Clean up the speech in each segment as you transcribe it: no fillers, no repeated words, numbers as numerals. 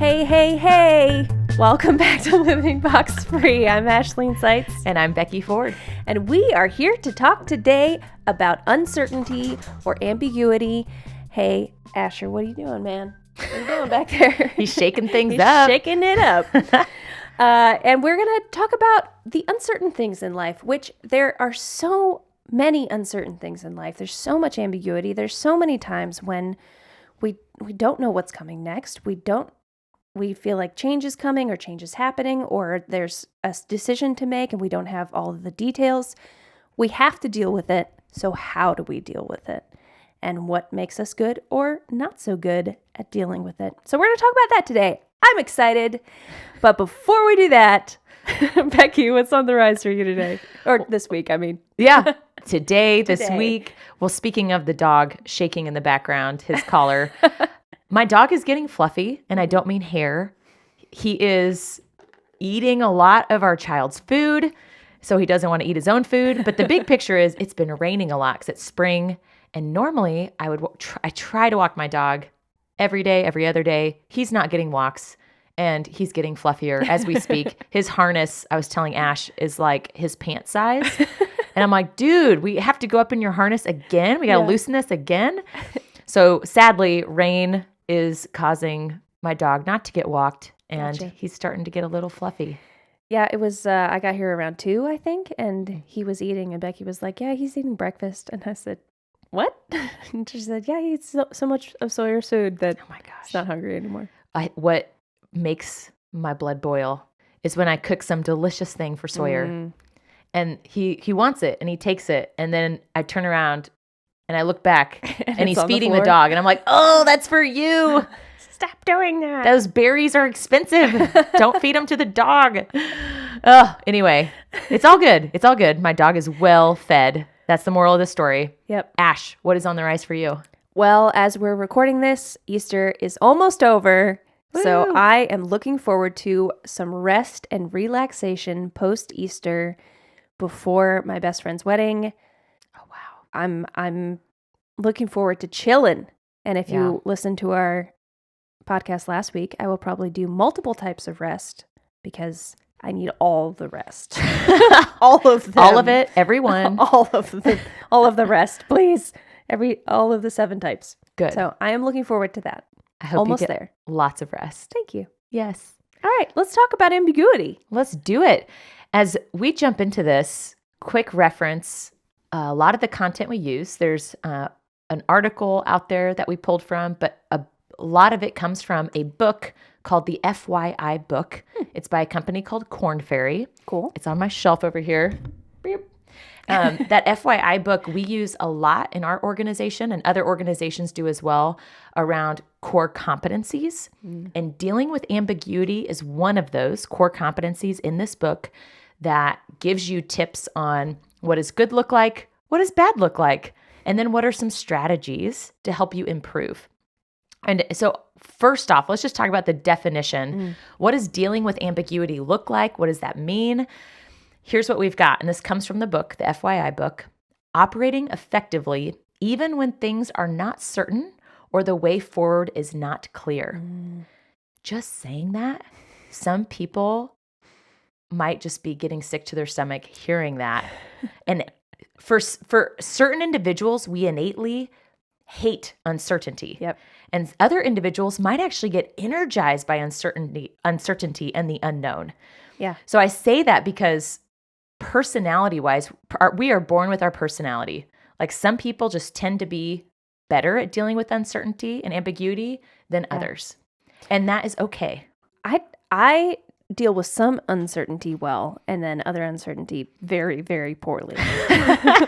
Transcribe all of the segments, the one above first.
Hey. Welcome back to Living Box Free. I'm Ashleyne Seitz. And I'm Becky Ford. And we are here to talk today about uncertainty or ambiguity. Hey, Asher, what are you doing, man? What are you doing back there? He's shaking things up. Shaking it up. And we're going to talk about the uncertain things in life, which there are so many uncertain things in life. There's so much ambiguity. There's so many times when we don't know what's coming next. We feel like change is coming or change is happening, or there's a decision to make and we don't have all of the details. We have to deal with it. So how do we deal with it? And what makes us good or not so good at dealing with it? So we're going to talk about that today. I'm excited. But before we do that, Becky, what's on the rise for you today? Or this week, I mean. Yeah. This week. Well, speaking of the dog shaking in the background, his collar, my dog is getting fluffy, and I don't mean hair. He is eating a lot of our child's food, so he doesn't want to eat his own food. But the big picture is it's been raining a lot because it's spring, and normally I try to walk my dog every day, every other day. He's not getting walks, and he's getting fluffier as we speak. His harness, I was telling Ash, is like his pant size. And I'm like, dude, we have to go up in your harness again? We got to loosen this again? So sadly, rain is causing my dog not to get walked, and he's starting to get a little fluffy. Yeah, it was, I got here around 2, I think, and he was eating, and Becky was like, yeah, he's eating breakfast. And I said, what? And she said, yeah, he eats so much of Sawyer's food that oh my gosh, he's not hungry anymore. What makes my blood boil is when I cook some delicious thing for Sawyer. And he wants it, and he takes it, and then I turn around, and I look back, and he's feeding the dog, and I'm like, oh, that's for you. Stop doing that. Those berries are expensive. Don't feed them to the dog. Anyway, it's all good. It's all good. My dog is well fed. That's the moral of the story. Yep. Ash, what is on the rise for you? Well, as we're recording this, Easter is almost over. Woo. So I am looking forward to some rest and relaxation post-Easter before my best friend's wedding. Oh, wow. I'm looking forward to chilling. And if you listen to our podcast last week, I will probably do multiple types of rest because I need all the rest. All of them. All of it, everyone. all of the rest, please. All of the 7 types. Good. So I am looking forward to that. I hope almost you get there. Lots of rest. Thank you. Yes. All right, let's talk about ambiguity. Let's do it. As we jump into this, quick reference, a lot of the content we use, there's an article out there that we pulled from, but a lot of it comes from a book called the FYI book. It's by a company called Korn Ferry. Cool. It's on my shelf over here. That FYI book we use a lot in our organization, and other organizations do as well, around core competencies. And dealing with ambiguity is one of those core competencies in this book that gives you tips on what does good look like, what does bad look like, and then what are some strategies to help you improve. And so first off, let's just talk about the definition. What does dealing with ambiguity look like? What does that mean? Here's what we've got, and this comes from the book, the FYI book. Operating effectively even when things are not certain or the way forward is not clear. Just saying that, some people might just be getting sick to their stomach hearing that. And for certain individuals, we innately hate uncertainty. Yep. And other individuals might actually get energized by uncertainty and the unknown. Yeah. So I say that because personality-wise, we are born with our personality. Like some people just tend to be better at dealing with uncertainty and ambiguity than others. And that is okay. I deal with some uncertainty well, and then other uncertainty very, very poorly.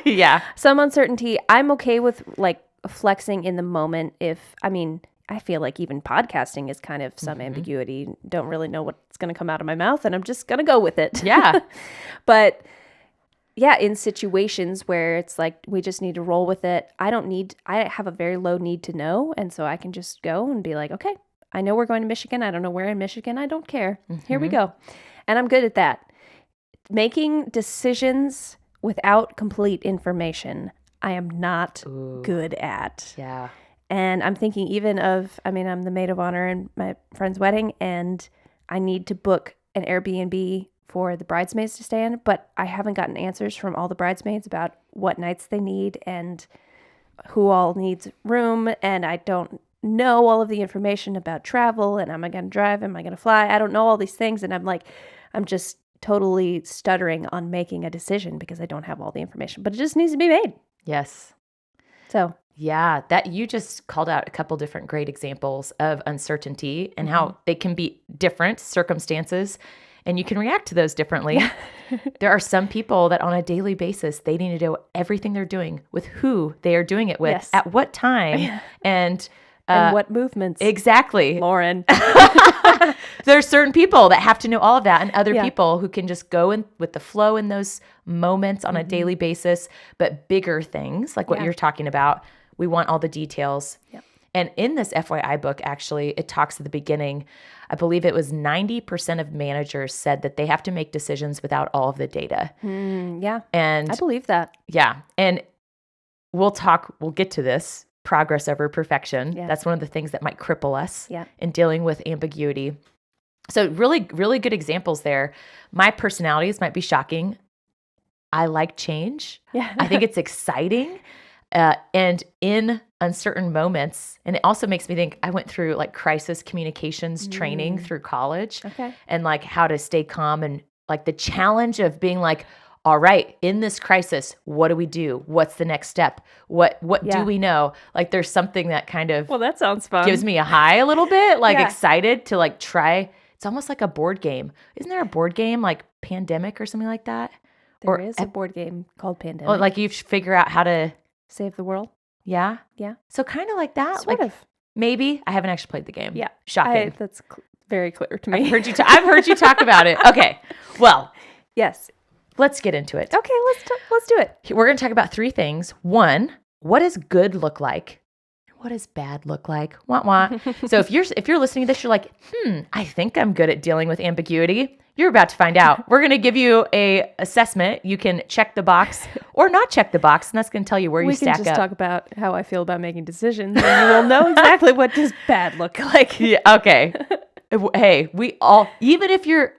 Yeah. Some uncertainty, I'm okay with like flexing in the moment I feel like even podcasting is kind of some ambiguity. Don't really know what's going to come out of my mouth, and I'm just going to go with it. Yeah. But yeah, in situations where it's like we just need to roll with it, I have a very low need to know, and so I can just go and be like, okay, I know we're going to Michigan. I don't know where in Michigan. I don't care. Here we go. And I'm good at that. Making decisions without complete information, I am not good at. Yeah. And I'm thinking even of, I'm the maid of honor in my friend's wedding, and I need to book an Airbnb for the bridesmaids to stay in, but I haven't gotten answers from all the bridesmaids about what nights they need and who all needs room. And I don't know all of the information about travel, and am I going to drive? Am I going to fly? I don't know all these things. And I'm just totally stuttering on making a decision because I don't have all the information, but it just needs to be made. Yes. So yeah, that you just called out a couple different great examples of uncertainty and how they can be different circumstances and you can react to those differently. There are some people that on a daily basis, they need to know everything they're doing with who they are doing it with, at what time, and what movements. Exactly. Lauren. There's certain people that have to know all of that and other people who can just go in with the flow in those moments on a daily basis, but bigger things like what you're talking about, we want all the details. Yep. And in this FYI book, actually, it talks at the beginning, I believe it was 90% of managers said that they have to make decisions without all of the data. Yeah. And I believe that. Yeah. And we'll get to this, progress over perfection. Yeah. That's one of the things that might cripple us Yeah. in dealing with ambiguity. So really, really good examples there. My personalities might be shocking. I like change. Yeah. I think it's exciting. And in uncertain moments, and it also makes me think, I went through like crisis communications training through college and like how to stay calm and like the challenge of being like, all right, in this crisis, what do we do? What's the next step? What do we know? Like there's something that kind of that sounds fun. gives me a high a little bit, like excited to like try. It's almost like a board game. Isn't there a board game like Pandemic or something like that? There is a board game called Pandemic. Well, like you figure out how to save the world. Yeah. Yeah. So kind of like that. Sort of. Maybe. I haven't actually played the game. Yeah. Shocking. That's very clear to me. I've heard you talk about it. Okay. Well. Yes. Let's get into it. Okay. Let's do it. We're going to talk about 3 things. 1, what does good look like? What does bad look like? Wah wah. So if you're listening to this, you're like, I think I'm good at dealing with ambiguity. You're about to find out. We're going to give you a assessment. You can check the box or not check the box, and that's going to tell you where you stack up. We can just talk about how I feel about making decisions, and you will know exactly what does bad look like. Yeah, okay. Hey, we all, even if you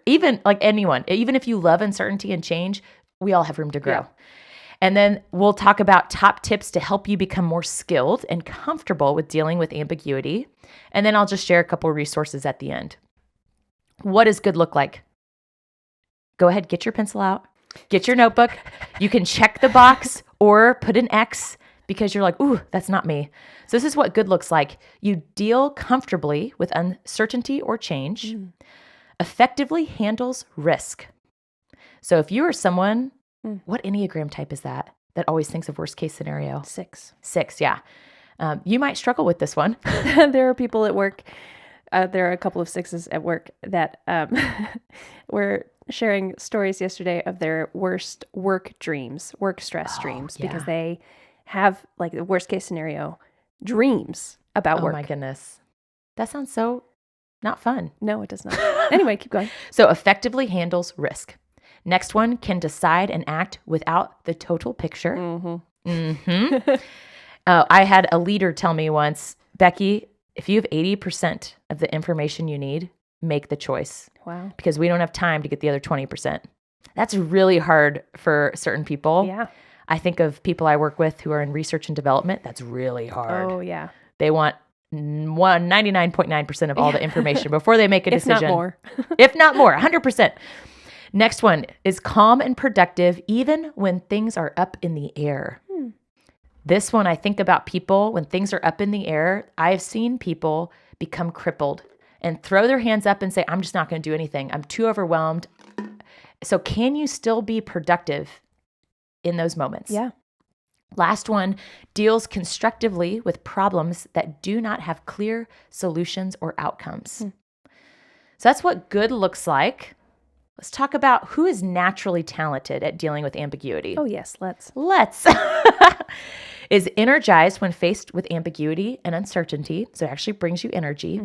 love uncertainty and change, we all have room to grow. Yeah. And then we'll talk about top tips to help you become more skilled and comfortable with dealing with ambiguity. And then I'll just share a couple resources at the end. What does good look like? Go ahead, get your pencil out, get your notebook. You can check the box or put an X because you're like, ooh, that's not me. So this is what good looks like. You deal comfortably with uncertainty or change, effectively handles risk. So if you are someone, what Enneagram type is that always thinks of worst case scenario? 6, yeah. You might struggle with this one. There are people at work. There are a couple of 6s at work that were sharing stories yesterday of their worst work stress dreams, because they have like the worst case scenario dreams about work. Oh my goodness. That sounds so not fun. No, it does not. Anyway, keep going. So effectively handles risk. Next one, can decide and act without the total picture. I had a leader tell me once, Becky, if you have 80% of the information you need, make the choice. Wow. Because we don't have time to get the other 20%. That's really hard for certain people. Yeah. I think of people I work with who are in research and development. That's really hard. Oh, yeah. They want 99.9% of all the information before they make a decision. If not more. If not more, 100%. Next one is calm and productive even when things are up in the air. This one, I think about people when things are up in the air. I've seen people become crippled and throw their hands up and say, I'm just not going to do anything. I'm too overwhelmed. So can you still be productive in those moments? Yeah. Last one, deals constructively with problems that do not have clear solutions or outcomes. So that's what good looks like. Let's talk about who is naturally talented at dealing with ambiguity. Oh, yes, let's. Is energized when faced with ambiguity and uncertainty, so it actually brings you energy.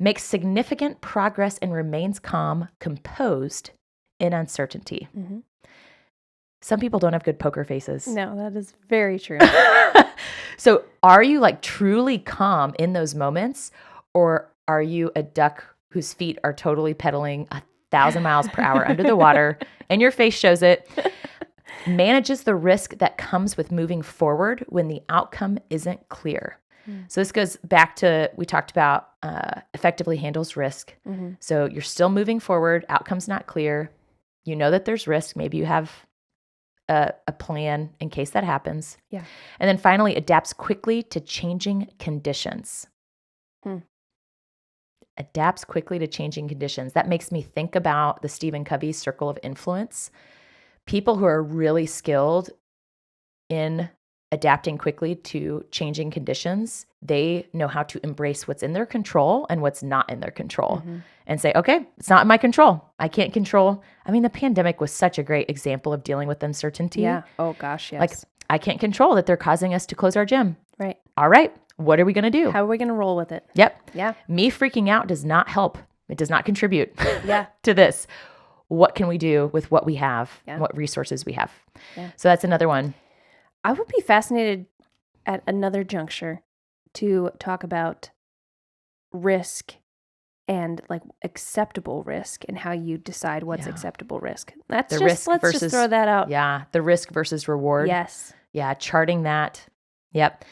Makes significant progress and remains calm, composed in uncertainty. some people don't have good poker faces. No, that is very true. So are you like truly calm in those moments, or are you a duck whose feet are totally pedaling 1,000 miles per hour under the water and your face shows it? Manages the risk that comes with moving forward when the outcome isn't clear. So this goes back to, we talked about effectively handles risk. So you're still moving forward, outcome's not clear. You know that there's risk. Maybe you have a plan in case that happens. Yeah. And then finally, adapts quickly to changing conditions. Adapts quickly to changing conditions. That makes me think about the Stephen Covey circle of influence. People who are really skilled in adapting quickly to changing conditions, they know how to embrace what's in their control and what's not in their control and say, okay, it's not in my control. I can't control. I mean, the pandemic was such a great example of dealing with uncertainty. Yeah. Oh gosh, yes. Like, I can't control that they're causing us to close our gym. Right. All right, what are we going to do? How are we going to roll with it? Yep. Yeah. Me freaking out does not help. It does not contribute Yeah. to this. What can we do with what we have, Yeah. what resources we have? Yeah. So that's another one. I would be fascinated at another juncture to talk about risk and like acceptable risk and how you decide what's acceptable risk. That's The just, risk let's versus- just throw that out. Yeah, the risk versus reward. Yes. Yeah, charting that. Yep.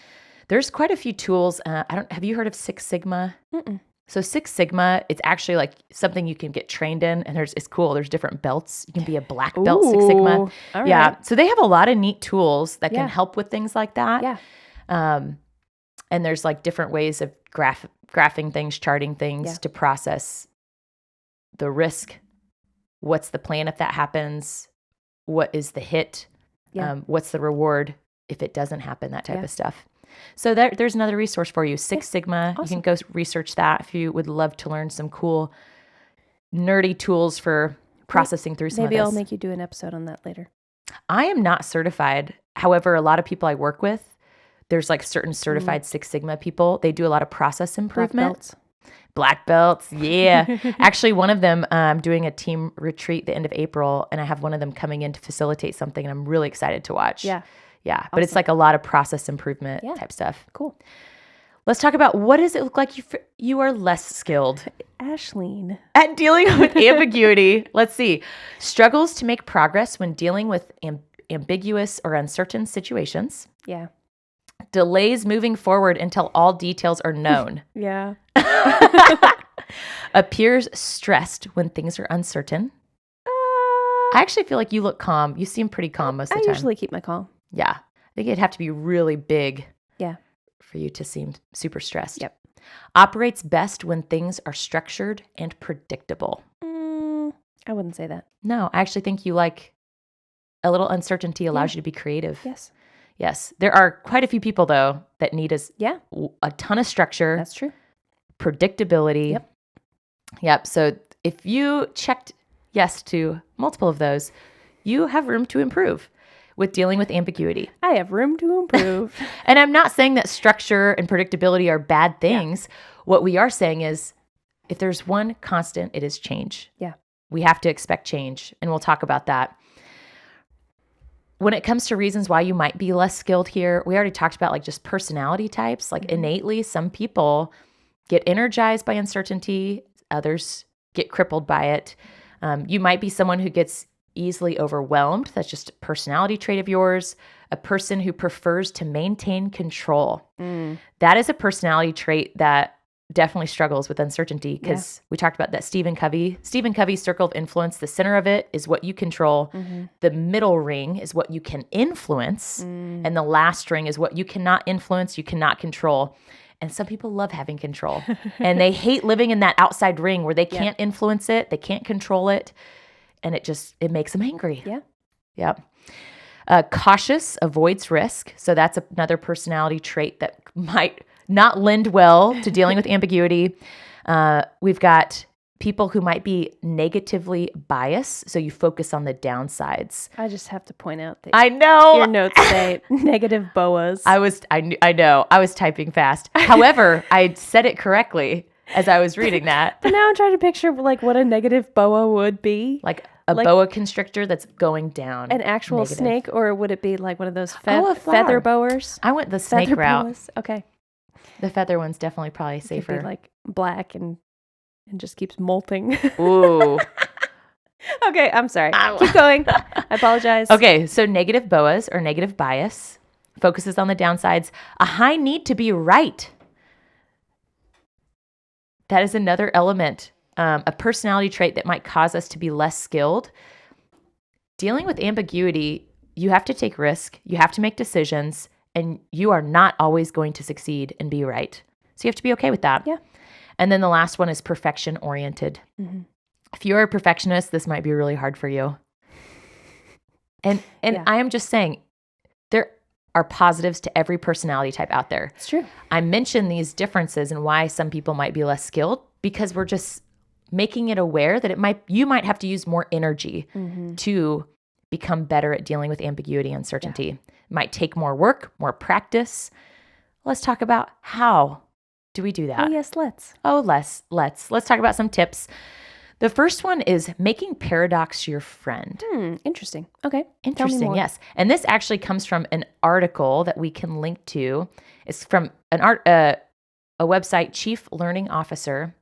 There's quite a few tools. Have you heard of Six Sigma? Mm-mm. So Six Sigma, it's actually like something you can get trained in, and it's cool. There's different belts. You can be a black belt Six Sigma. Ooh, all Yeah. right. So they have a lot of neat tools that Yeah. can help with things like that. Yeah. And there's like different ways of graphing things, charting things Yeah. to process the risk. What's the plan if that happens? What is the hit? Yeah. What's the reward if it doesn't happen? That type Yeah. of stuff. So there's another resource for you, Six Sigma. Awesome. You can go research that if you would love to learn some cool, nerdy tools for processing through some Maybe of I'll this. make you do an episode on that later. I am not certified. However, a lot of people I work with, there's like certain certified Six Sigma people. They do a lot of process Black improvement. belts. Black belts, yeah. Actually, one of them, I'm doing a team retreat the end of April, and I have one of them coming in to facilitate something, and I'm really excited to watch. Yeah. Yeah, but it's like a lot of process improvement Yeah. type stuff. Cool. Let's talk about, what does it look like you are less skilled Ashleyne. at dealing with ambiguity? Let's see. Struggles to make progress when dealing with ambiguous or uncertain situations. Yeah. Delays moving forward until all details are known. Yeah. Appears stressed when things are uncertain. I actually feel like you look calm. You seem pretty calm most of I the time. usually keep my calm. Yeah. I think it'd have to be really big Yeah. for you to seem super stressed. Yep. Operates best when things are structured and predictable. I wouldn't say that. No, I actually think you like a little uncertainty allows you to be creative. Yes. Yes. There are quite a few people, though, that need Yeah. a ton of structure, That's true. predictability. Yep. Yep. So if you checked yes to multiple of those, you have room to improve with dealing with ambiguity. I have room to improve. And I'm not saying that structure and predictability are bad things. What we are saying is, if there's one constant, it is change. Yeah. We have to expect change, and we'll talk about that. When it comes to reasons why you might be less skilled here, we already talked about like just personality types. Like innately, some people get energized by uncertainty, others get crippled by it. You might be someone who gets easily overwhelmed. That's just a personality trait of yours. A person who prefers to maintain control. That is a personality trait that definitely struggles with uncertainty, because we talked about that Stephen Covey's circle of influence. The center of it is what you control. The middle ring is what you can influence. And the last ring is what you cannot influence, you cannot control. And some people love having control and they hate living in that outside ring where they can't influence it, they can't control it. And it makes them angry. Yeah. Yep. Cautious, avoids risk. So that's another personality trait that might not lend well to dealing with ambiguity. We've got people who might be negatively biased. So you focus on the downsides. I just have to point out that I know. your notes say negative boas. I know. I was typing fast. However, I said it correctly as I was reading that. But now I'm trying to picture like what a negative boa would be. Like a Like boa constrictor that's going down. an actual negative. snake, or would it be like one of those A feather flower. boas? I went the snake Feather route. boas. Okay. The feather one's definitely probably It could safer. be like black and just keeps molting. Ooh. Okay, I'm sorry. Keep going. I apologize. Okay, so negative boas or negative bias focuses on the downsides. A high need to be right. That is another element, a personality trait that might cause us to be less skilled. Dealing with ambiguity, you have to take risk, you have to make decisions, and you are not always going to succeed and be right. So you have to be okay with that. Yeah. And then the last one is perfection oriented. Mm-hmm. If you're a perfectionist, this might be really hard for you. And Yeah. I am just saying, there are positives to every personality type out there. It's true. I mention these differences and why some people might be less skilled because we're just making it aware that you might have to use more energy to become better at dealing with ambiguity and uncertainty. It might take more work, more practice. Let's talk about how do we do that? Oh, yes, let's. Let's talk about some tips. The first one is making paradox your friend. Interesting. Okay. Tell me Interesting, more. yes. And this actually comes from an article that we can link to. It's from a website, Chief Learning Officer.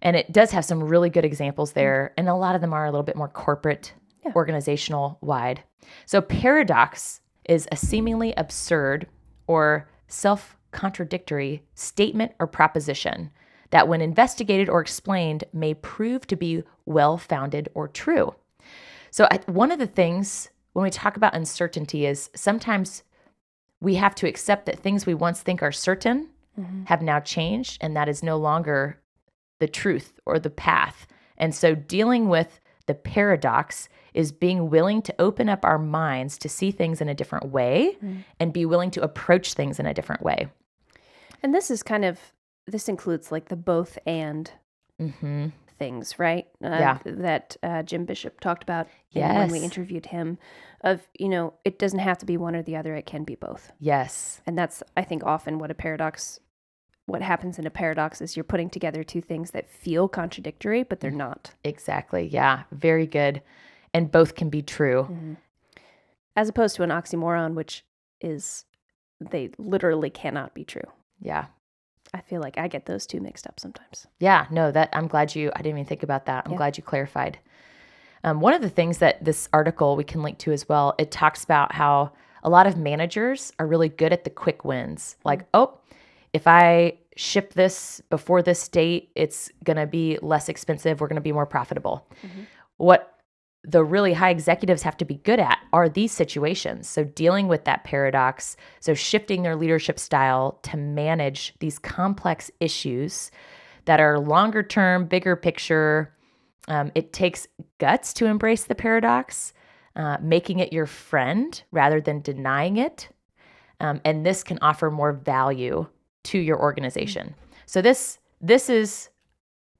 And it does have some really good examples there. And a lot of them are a little bit more corporate, organizational wide. So paradox is a seemingly absurd or self-contradictory statement or proposition that when investigated or explained may prove to be well-founded or true. So one of the things when we talk about uncertainty is sometimes we have to accept that things we once think are certain have now changed, and that is no longer the truth or the path. And so dealing with the paradox is being willing to open up our minds to see things in a different way and be willing to approach things in a different way. And this includes like the both and things, right? That Jim Bishop talked about when we interviewed him of, it doesn't have to be one or the other. It can be both. Yes. And that's, I think, often what happens in a paradox is you're putting together two things that feel contradictory, but they're not. Exactly. Yeah. Very good. And both can be true. As opposed to an oxymoron, which is, they literally cannot be true. Yeah. I feel like I get those two mixed up sometimes. Yeah, no, I'm glad I didn't even think about that. I'm glad you clarified. One of the things that this article we can link to as well, it talks about how a lot of managers are really good at the quick wins. Like, if I ship this before this date, it's going to be less expensive. We're going to be more profitable. What the really high executives have to be good at are these situations. So dealing with that paradox, so shifting their leadership style to manage these complex issues that are longer term, bigger picture. It takes guts to embrace the paradox, making it your friend rather than denying it. And this can offer more value to your organization. So this is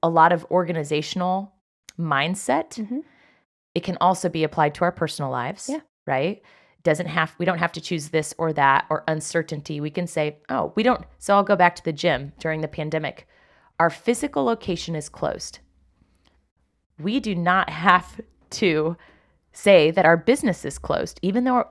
a lot of organizational mindset. It can also be applied to our personal lives, right? We don't have to choose this or that or uncertainty. We can say, so I'll go back to the gym during the pandemic. Our physical location is closed. We do not have to say that our business is closed, even though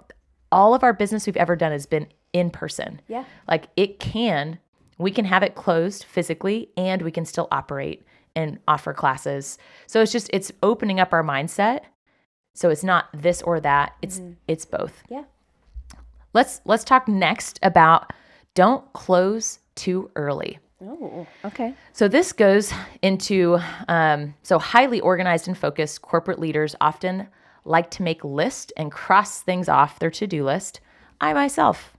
all of our business we've ever done has been in person. Yeah. Like we can have it closed physically and we can still operate and offer classes. So it's opening up our mindset. So it's not this or that. It's both. Yeah. Let's talk next about don't close too early. Oh, okay. So this goes into so highly organized and focused corporate leaders often like to make lists and cross things off their to-do list. I myself,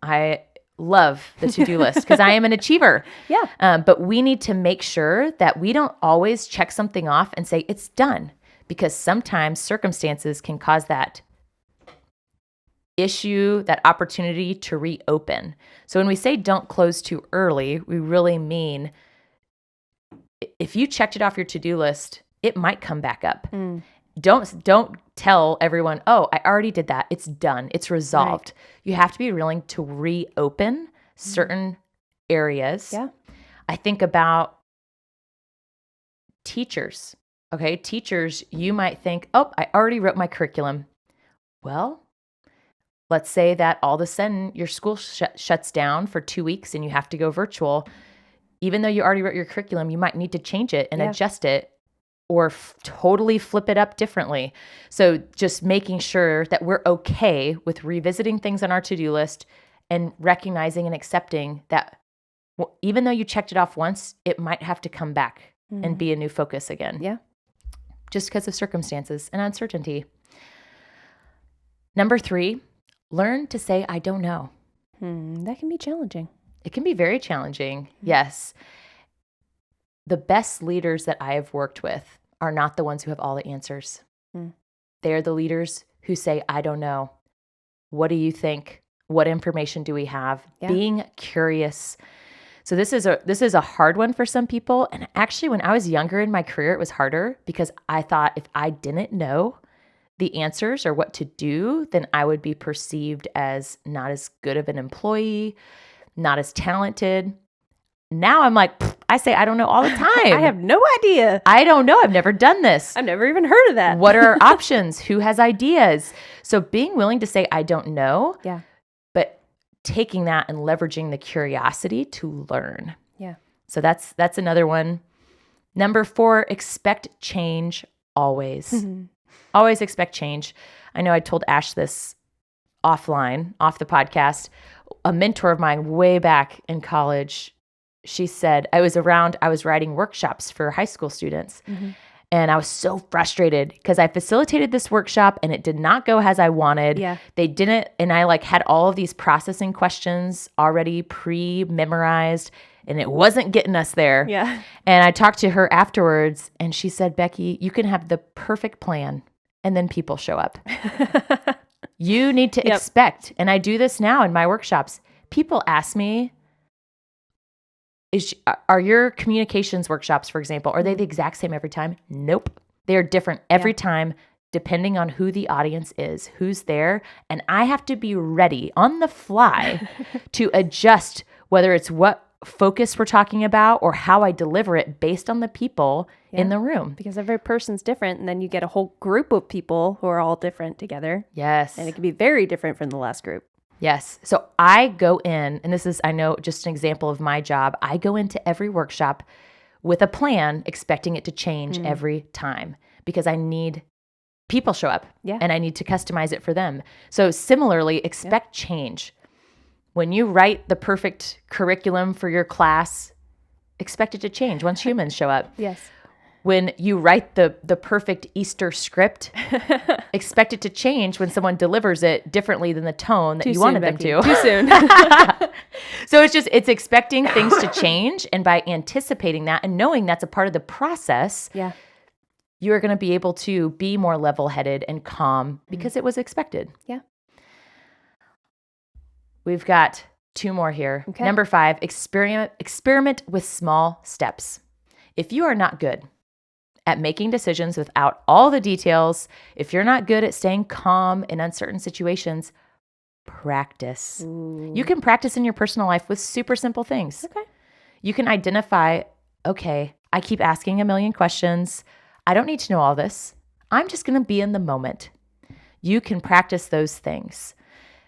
I love the to-do list because I am an achiever. Yeah. But we need to make sure that we don't always check something off and say it's done, because sometimes circumstances can cause that issue, that opportunity to reopen. So when we say don't close too early, we really mean if you checked it off your to-do list, it might come back up. Don't tell everyone, I already did that. It's done. It's resolved. Right. You have to be willing to reopen certain areas. Yeah. I think about teachers. Okay, teachers, you might think, oh, I already wrote my curriculum. Well, let's say that all of a sudden your school shuts down for 2 weeks and you have to go virtual. Even though you already wrote your curriculum, you might need to change it and adjust it or totally flip it up differently. So just making sure that we're okay with revisiting things on our to-do list and recognizing and accepting that even though you checked it off once, it might have to come back and be a new focus again. Yeah. Just because of circumstances and uncertainty. Number 3, learn to say, I don't know. That can be challenging. It can be very challenging. Yes. The best leaders that I have worked with are not the ones who have all the answers. They're the leaders who say, I don't know. What do you think? What information do we have? Yeah. Being curious. So this is a hard one for some people. And actually, when I was younger in my career, it was harder because I thought if I didn't know the answers or what to do, then I would be perceived as not as good of an employee, not as talented. Now I'm like, I say I don't know all the time. I have no idea. I don't know. I've never done this. I've never even heard of that. What are our options? Who has ideas? So being willing to say I don't know, but taking that and leveraging the curiosity to learn. Yeah. So that's another one. Number 4, expect change always. Always expect change. I know I told Ash this offline, off the podcast. A mentor of mine way back in college, she said, I was writing workshops for high school students. And I was so frustrated because I facilitated this workshop and it did not go as I wanted. Yeah. They didn't, and I had all of these processing questions already pre-memorized and it wasn't getting us there. Yeah. And I talked to her afterwards and she said, Becky, you can have the perfect plan and then people show up. You need to expect, and I do this now in my workshops. People ask me, are your communications workshops, for example, are they the exact same every time? Nope. They are different every time, depending on who the audience is, who's there. And I have to be ready on the fly to adjust whether it's what focus we're talking about or how I deliver it based on the people in the room. Because every person's different, and then you get a whole group of people who are all different together. Yes. And it can be very different from the last group. Yes. So I go in, and this is, I know, just an example of my job. I go into every workshop with a plan, expecting it to change every time because I need people show up and I need to customize it for them. So similarly, expect change. When you write the perfect curriculum for your class, expect it to change once humans show up. Yes. When you write the perfect Easter script, expect it to change when someone delivers it differently than the tone that you wanted them to. Too soon. So it's expecting things to change. And by anticipating that and knowing that's a part of the process, you're going to be able to be more level-headed and calm because it was expected. Yeah. We've got 2 more here. Okay. Number 5, experiment with small steps. If you are not good at making decisions without all the details, if you're not good at staying calm in uncertain situations, practice. Ooh. You can practice in your personal life with super simple things. Okay. You can identify, okay, I keep asking a million questions. I don't need to know all this. I'm just going to be in the moment. You can practice those things.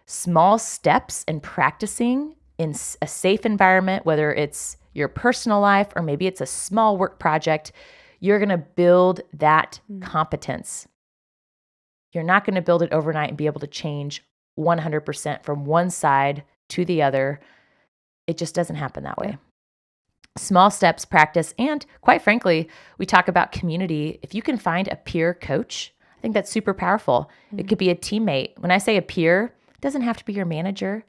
Small steps and practicing in a safe environment, whether it's your personal life or maybe it's a small work project, you're going to build that competence. You're not going to build it overnight and be able to change 100% from one side to the other. It just doesn't happen that way. Small steps, practice, and quite frankly, we talk about community. If you can find a peer coach, I think that's super powerful. It could be a teammate. When I say a peer, it doesn't have to be your manager.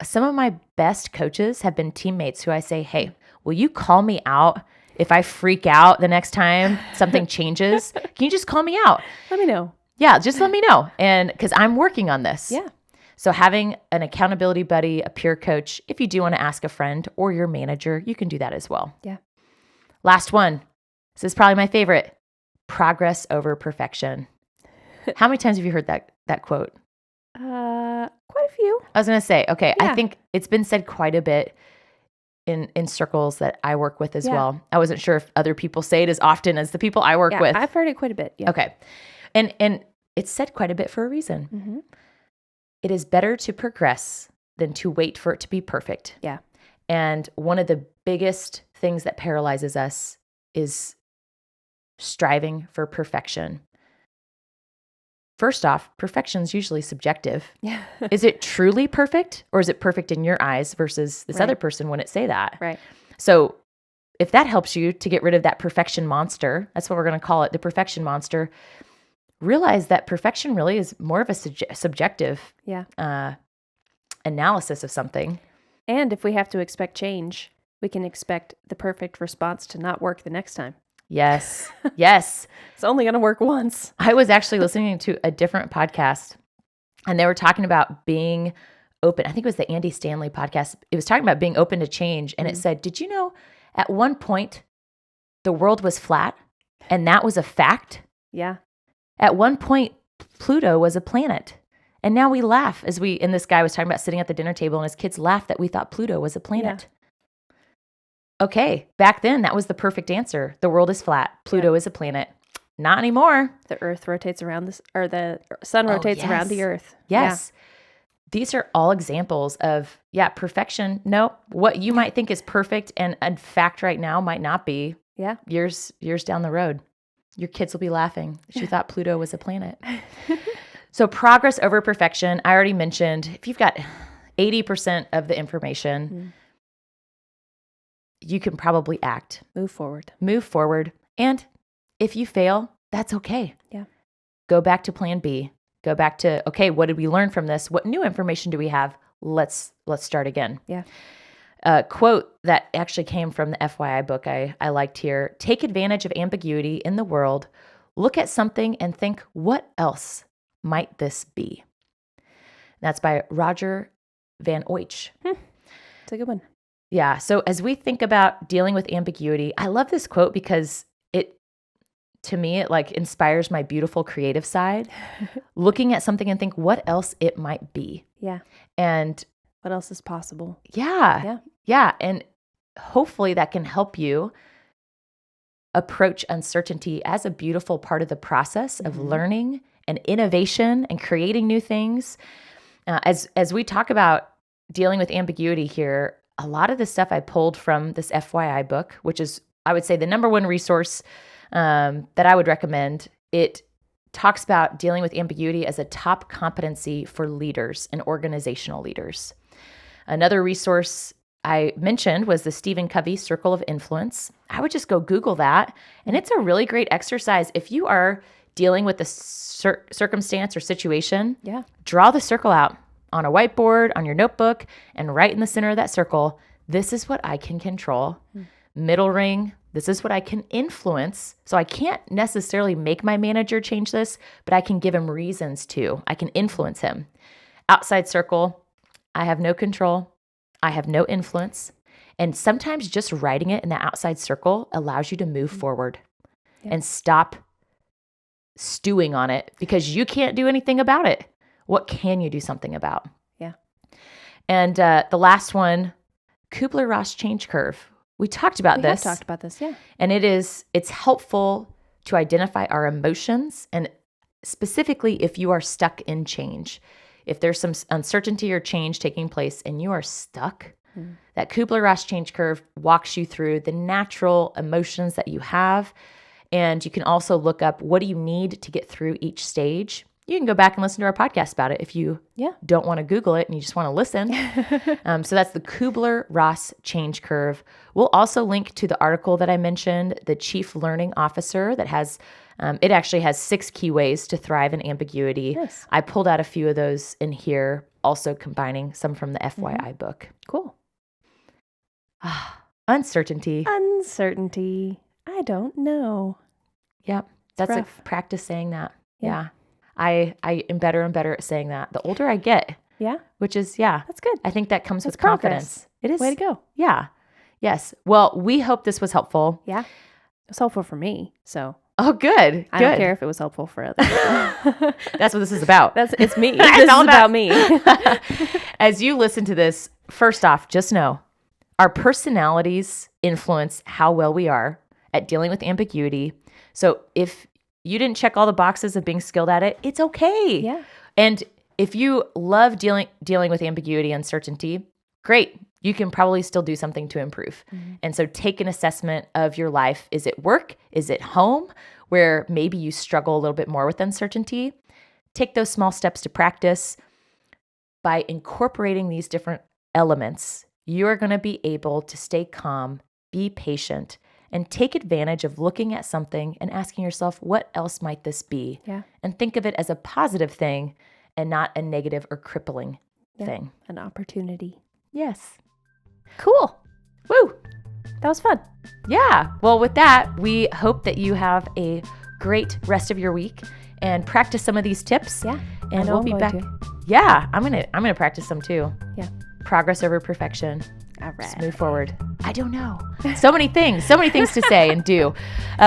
Some of my best coaches have been teammates who I say, hey, will you call me out if I freak out the next time something changes? Can you just call me out? Let me know. Yeah, just let me know. And because I'm working on this. Yeah. So having an accountability buddy, a peer coach, if you do want to ask a friend or your manager, you can do that as well. Yeah. Last one. This is probably my favorite. Progress over perfection. How many times have you heard that quote? Quite a few. I was going to say, okay, I think it's been said quite a bit. in circles that I work with as Yeah. well. I wasn't sure if other people say it as often as the people I work with. I've heard it quite a bit. Yeah. Okay. And it's said quite a bit for a reason. Mm-hmm. It is better to progress than to wait for it to be perfect. Yeah. And one of the biggest things that paralyzes us is striving for perfection. First off, perfection is usually subjective. Yeah. Is it truly perfect, or is it perfect in your eyes versus this Right. other person wouldn't say that? Right. So if that helps you to get rid of that perfection monster, that's what we're going to call it, the perfection monster, realize that perfection really is more of a subjective Yeah. analysis of something. And if we have to expect change, we can expect the perfect response to not work the next time. Yes. Yes. It's only going to work once. I was actually listening to a different podcast, and they were talking about being open. I think it was the Andy Stanley podcast. It was talking about being open to change. And it said, did you know at one point the world was flat and that was a fact? Yeah. At one point, Pluto was a planet. And now we laugh and this guy was talking about sitting at the dinner table and his kids laughed that we thought Pluto was a planet. Okay. Back then, that was the perfect answer. The world is flat. Pluto is a planet. Not anymore. The Earth rotates around this, or the sun rotates around the Earth. Yes. These are all examples of, perfection. No, what you might think is perfect and in fact right now might not be. Yeah. Years down the road. Your kids will be laughing. She thought Pluto was a planet. So progress over perfection. I already mentioned, if you've got 80% of the information, you can probably act. Move forward. And if you fail, that's okay. Yeah. Go back to plan B. Go back to, okay, what did we learn from this? What new information do we have? Let's start again. Yeah. A quote that actually came from the FYI book I liked here. Take advantage of ambiguity in the world. Look at something and think, what else might this be? That's by Roger Van Oich. It's a good one. Yeah. So as we think about dealing with ambiguity, I love this quote because to me, it like inspires my beautiful creative side. Looking at something and think what else it might be. Yeah. And what else is possible? Yeah. And hopefully that can help you approach uncertainty as a beautiful part of the process of learning and innovation and creating new things. As we talk about dealing with ambiguity here, a lot of the stuff I pulled from this FYI book, which is, I would say, the number one resource that I would recommend. It talks about dealing with ambiguity as a top competency for leaders and organizational leaders. Another resource I mentioned was the Stephen Covey Circle of Influence. I would just go Google that, and it's a really great exercise. If you are dealing with a circumstance or situation, draw the circle out on a whiteboard, on your notebook, and right in the center of that circle, this is what I can control. Middle ring, this is what I can influence. So I can't necessarily make my manager change this, but I can give him reasons to. I can influence him. Outside circle, I have no control. I have no influence. And sometimes just writing it in the outside circle allows you to move forward and stop stewing on it because you can't do anything about it. What can you do something about? Yeah. And the last one, Kubler-Ross change curve. We talked about this. We have talked about this, yeah. And it's helpful to identify our emotions, and specifically if you are stuck in change. If there's some uncertainty or change taking place and you are stuck, that Kubler-Ross change curve walks you through the natural emotions that you have. And you can also look up what do you need to get through each stage. You can go back and listen to our podcast about it if you don't want to Google it and you just want to listen. So that's the Kubler-Ross change curve. We'll also link to the article that I mentioned, the Chief Learning Officer, that has, it actually has 6 key ways to thrive in ambiguity. Yes. I pulled out a few of those in here, also combining some from the FYI book. Cool. Uncertainty. I don't know. Yep. That's a practice saying that. Yeah. I am better and better at saying that the older I get. Yeah. Which is, That's good. I think that comes with progress. confidence. It is. Way to go. Yeah. Yes. Well, we hope this was helpful. Yeah. It was helpful for me. So. Oh, good. I don't care if it was helpful for others. That's what this is about. It's me. It's This all is about me. As you listen to this, first off, just know Our personalities influence how well we are at dealing with ambiguity. So if you didn't check all the boxes of being skilled at it, it's okay. Yeah. And if you love dealing with ambiguity, uncertainty, great. You can probably still do something to improve. And so take an assessment of your life. Is it work? Is it home, where maybe you struggle a little bit more with uncertainty? Take those small steps to practice. By incorporating these different elements, you are going to be able to stay calm, be patient, and take advantage of looking at something and asking yourself, what else might this be? Yeah. And think of it as a positive thing and not a negative or crippling thing. An opportunity. Yes. Cool. Woo! That was fun. Yeah. Well, with that, we hope that you have a great rest of your week and practice some of these tips. Yeah. And I know we'll I'm be going back. to. Yeah, I'm gonna practice some too. Yeah. Progress over perfection. All right. Just move forward. I don't know. So many things to say and do.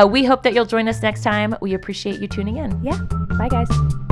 We hope that you'll join us next time. We appreciate you tuning in. Yeah. Bye, guys.